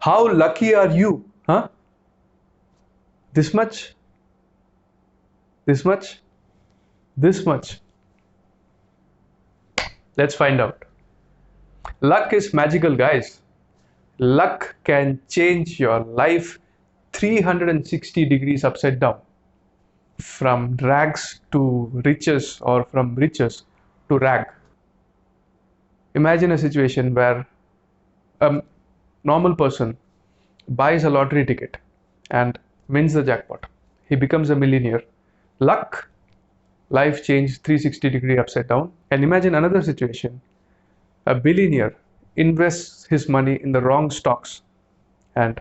How lucky are you? Huh? This much? This much? This much? Let's find out. Luck is magical, guys. Luck can change your life 360 degrees upside down. From rags to riches or from riches to rag. Imagine a situation where a normal person buys a lottery ticket and wins the jackpot. He becomes a millionaire. Luck, life changed 360-degree upside down. And imagine another situation. A billionaire invests his money in the wrong stocks and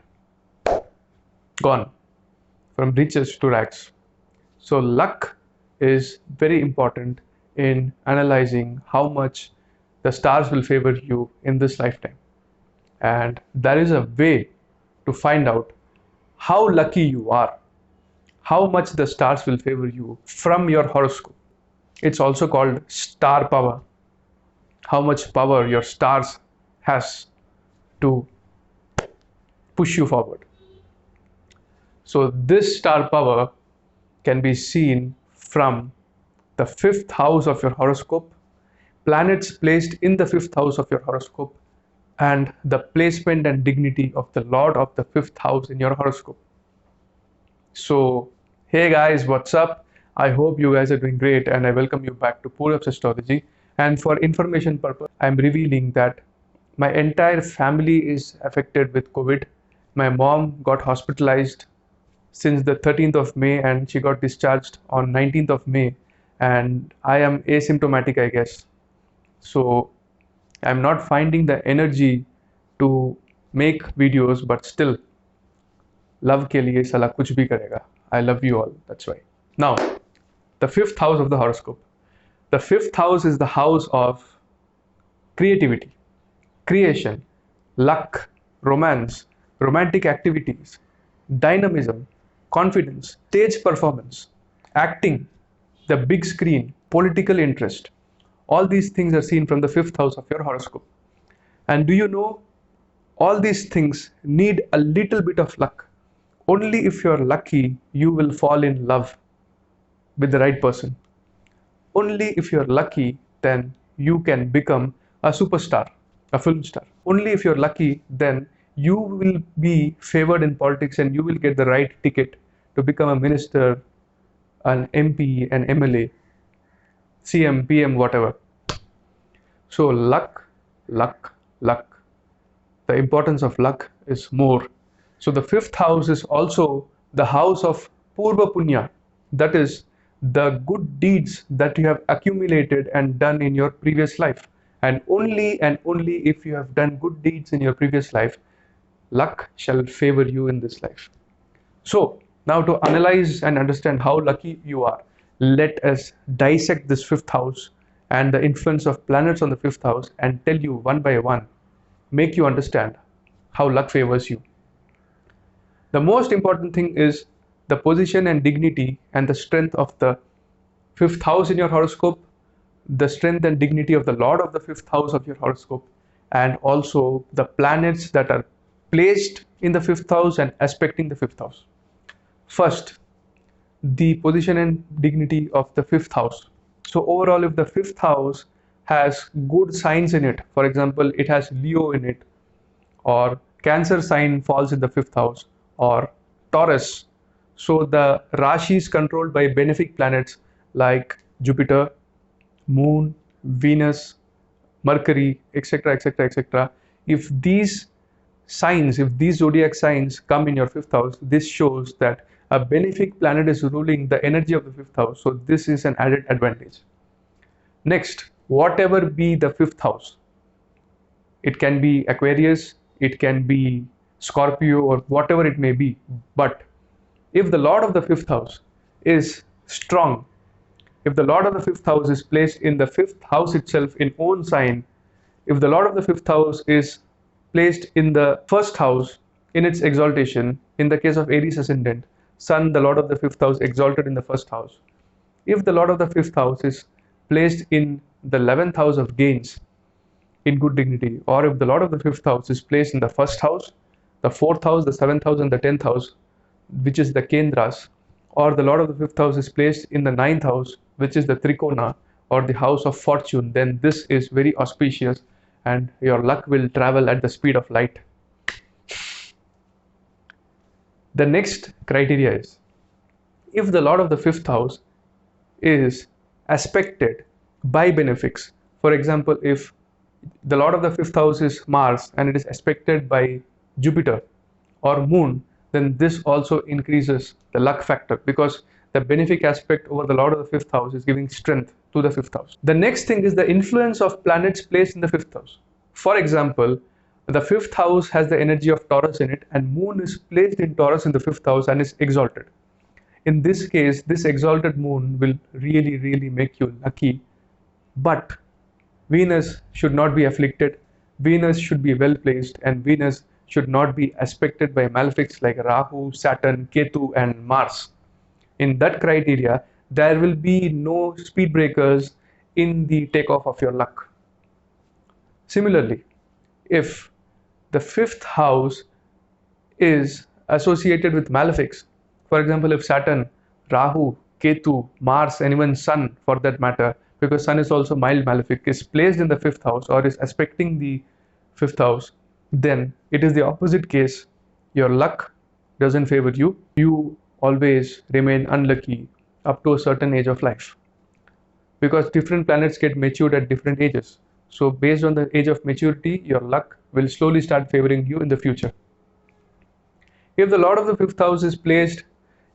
gone from riches to rags. So luck is very important in analyzing how much the stars will favor you in this lifetime. And there is a way to find out how lucky you are, how much the stars will favor you from your horoscope. It's also called star power. How much power your stars has to push you forward. So this star power can be seen from the 5th house of your horoscope, planets placed in the 5th house of your horoscope, and the placement and dignity of the Lord of the 5th house in your horoscope. So, hey guys, what's up? I hope you guys are doing great, and I welcome you back to Purab's Astrology. And for information purpose, I'm revealing that my entire family is affected with COVID. My mom got hospitalized since the 13th of May and she got discharged on 19th of May, and I am asymptomatic, I guess. So I'm not finding the energy to make videos, but still love ke liye sala kuch bhi karega. I love you all, that's why. Now, the 5th house of the horoscope. The 5th house is the house of creativity, creation, luck, romance, romantic activities, dynamism, confidence, stage performance, acting, the big screen, political interest. All these things are seen from the 5th house of your horoscope. And do you know, all these things need a little bit of luck. Only if you're lucky, you will fall in love with the right person. Only if you're lucky, then you can become a superstar, a film star. Only if you're lucky, then you will be favored in politics and you will get the right ticket to become a minister, an MP, an MLA, CM, PM, whatever. So luck, luck, luck. The importance of luck is more. So the 5th house is also the house of Purva Punya. That is the good deeds that you have accumulated and done in your previous life. And only if you have done good deeds in your previous life, luck shall favor you in this life. So now to analyze and understand how lucky you are, let us dissect this 5th house and the influence of planets on the 5th house and tell you one by one, make you understand how luck favors you. The most important thing is the position and dignity and the strength of the 5th house in your horoscope, the strength and dignity of the Lord of the 5th house of your horoscope, and also the planets that are placed in the 5th house and aspecting the 5th house. First, the position and dignity of the 5th house. So overall, if the 5th house has good signs in it, for example, it has Leo in it, or Cancer sign falls in the 5th house, or Taurus. So the Rashi is controlled by benefic planets like Jupiter, Moon, Venus, Mercury, etc., etc., etc. If these signs, if these zodiac signs come in your 5th house, this shows that a benefic planet is ruling the energy of the 5th house. So this is an added advantage. Next, whatever be the 5th house, it can be Aquarius, it can be Scorpio, or whatever it may be. But if the Lord of the 5th house is strong, if the Lord of the 5th house is placed in the 5th house itself in own sign, if the Lord of the 5th house is placed in the 1st house in its exaltation, in the case of Aries ascendant, Sun, the Lord of the 5th house, exalted in the 1st house. If the Lord of the 5th house is placed in the 11th house of gains, in good dignity, or if the Lord of the 5th house is placed in the 1st house, the 4th house, the 7th house, and the 10th house, which is the Kendras, or the Lord of the 5th house is placed in the 9th house, which is the Trikona, or the house of fortune, then this is very auspicious and your luck will travel at the speed of light. The next criteria is, if the Lord of the 5th house is aspected by benefics. For example, if the Lord of the 5th house is Mars and it is aspected by Jupiter or Moon, then this also increases the luck factor, because the benefic aspect over the Lord of the 5th house is giving strength to the 5th house. The next thing is the influence of planets placed in the 5th house. For example, the 5th house has the energy of Taurus in it, and Moon is placed in Taurus in the 5th house and is exalted. In this case, this exalted Moon will really make you lucky, but Venus should not be afflicted. Venus should be well placed, and Venus should not be aspected by malefics like Rahu, Saturn, Ketu, and Mars. In that criteria, there will be no speed breakers in the takeoff of your luck. Similarly, if the 5th house is associated with malefics, for example, if Saturn, Rahu, Ketu, Mars, and even Sun for that matter, because Sun is also mild malefic, is placed in the 5th house or is aspecting the 5th house, then it is the opposite case. Your luck doesn't favor you. You always remain unlucky up to a certain age of life, because different planets get matured at different ages. So based on the age of maturity, your luck will slowly start favoring you in the future. If the Lord of the 5th house is placed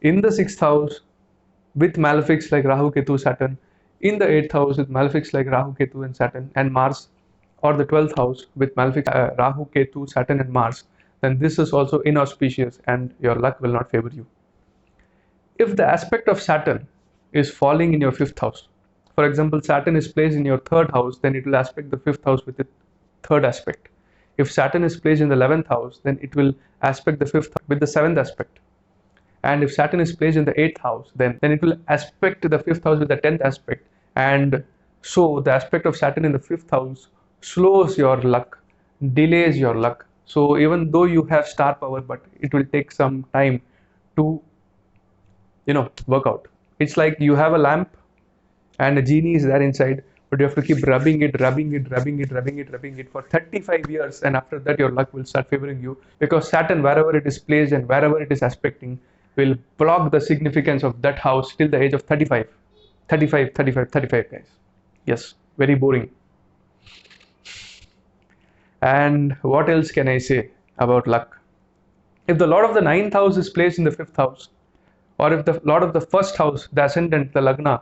in the 6th house with malefics like Rahu, Ketu, Saturn, in the 8th house with malefics like Rahu, Ketu, and Saturn, and Mars, or the 12th house with malefics Rahu, Ketu, Saturn, and Mars, then this is also inauspicious and your luck will not favor you. If the aspect of Saturn is falling in your 5th house, for example, Saturn is placed in your 3rd house, then it will aspect the 5th house with the 3rd aspect. If Saturn is placed in the 11th house, then it will aspect the 5th with the 7th aspect. And if Saturn is placed in the 8th house, then it will aspect the 5th house with the 10th aspect. And so the aspect of Saturn in the 5th house slows your luck, delays your luck. So even though you have star power, but it will take some time to work out. It's like you have a lamp and a genie is there inside, but you have to keep rubbing it for 35 years, and after that your luck will start favoring you, because Saturn, wherever it is placed and wherever it is aspecting, will block the significance of that house till the age of 35 guys. Yes, very boring. And what else can I say about luck? If the Lord of the 9th house is placed in the 5th house, or if the Lord of the 1st house, the ascendant, the Lagna,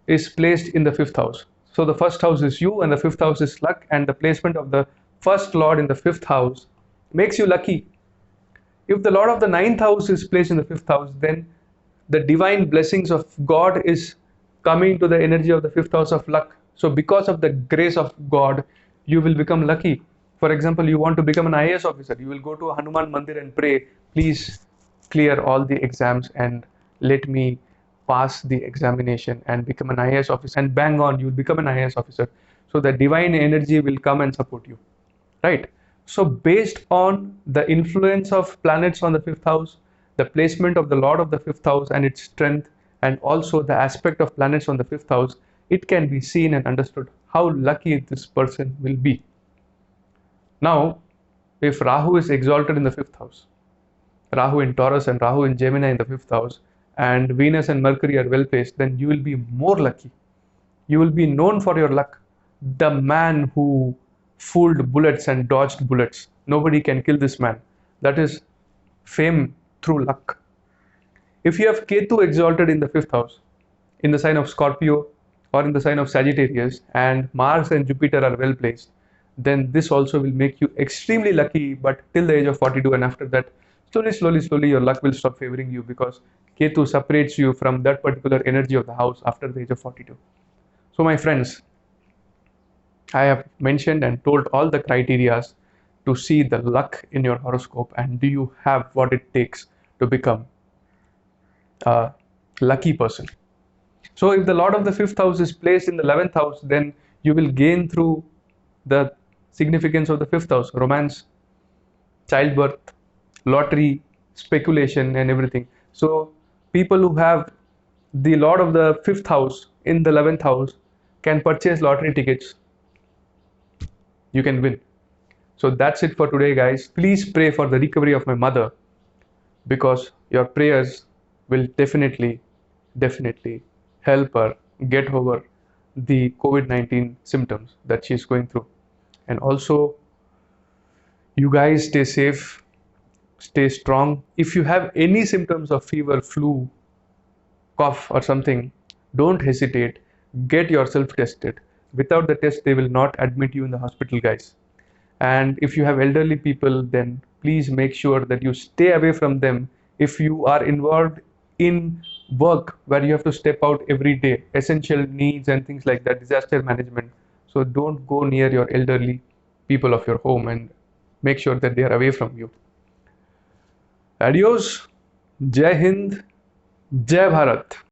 is placed in the 5th house. So the 1st house is you and the 5th house is luck, and the placement of the 1st Lord in the 5th house makes you lucky. If the Lord of the 9th house is placed in the 5th house, then the divine blessings of God is coming to the energy of the 5th house of luck. So because of the grace of God, you will become lucky. For example, you want to become an IAS officer, you will go to a Hanuman Mandir and pray, please clear all the exams and let me pass the examination and become an IAS officer, and bang on, you'll become an IAS officer. So the divine energy will come and support you, right? So based on the influence of planets on the 5th house, the placement of the Lord of the 5th house and its strength, and also the aspect of planets on the 5th house, it can be seen and understood how lucky this person will be. Now, if Rahu is exalted in the 5th house, Rahu in Taurus and Rahu in Gemini in the 5th house, and Venus and Mercury are well placed, then you will be more lucky. You will be known for your luck. The man who fooled bullets and dodged bullets, nobody can kill this man. That is fame through luck. If you have Ketu exalted in the 5th house, in the sign of Scorpio or in the sign of Sagittarius, and Mars and Jupiter are well placed, then this also will make you extremely lucky, but till the age of 42, and after that, slowly your luck will stop favoring you, because Ketu separates you from that particular energy of the house after the age of 42. So my friends, I have mentioned and told all the criterias to see the luck in your horoscope, and do you have what it takes to become a lucky person. So if the Lord of the 5th house is placed in the 11th house, then you will gain through the significance of the 5th house, romance, childbirth, lottery speculation and everything. So people who have the lord of the fifth house in the 11th house can purchase lottery tickets. You can win. So that's it for today, guys. Please pray for the recovery of my mother, because your prayers will definitely help her get over the COVID-19 symptoms that she's going through. And also, you guys stay safe, stay strong. If you have any symptoms of fever, flu, cough, or something, don't hesitate. Get yourself tested. Without the test, they will not admit you in the hospital, guys. And if you have elderly people, then please make sure that you stay away from them. If you are involved in work where you have to step out every day, essential needs and things like that, disaster management, so don't go near your elderly people of your home, and make sure that they are away from you. Adios. Jai Hind. Jai Bharat.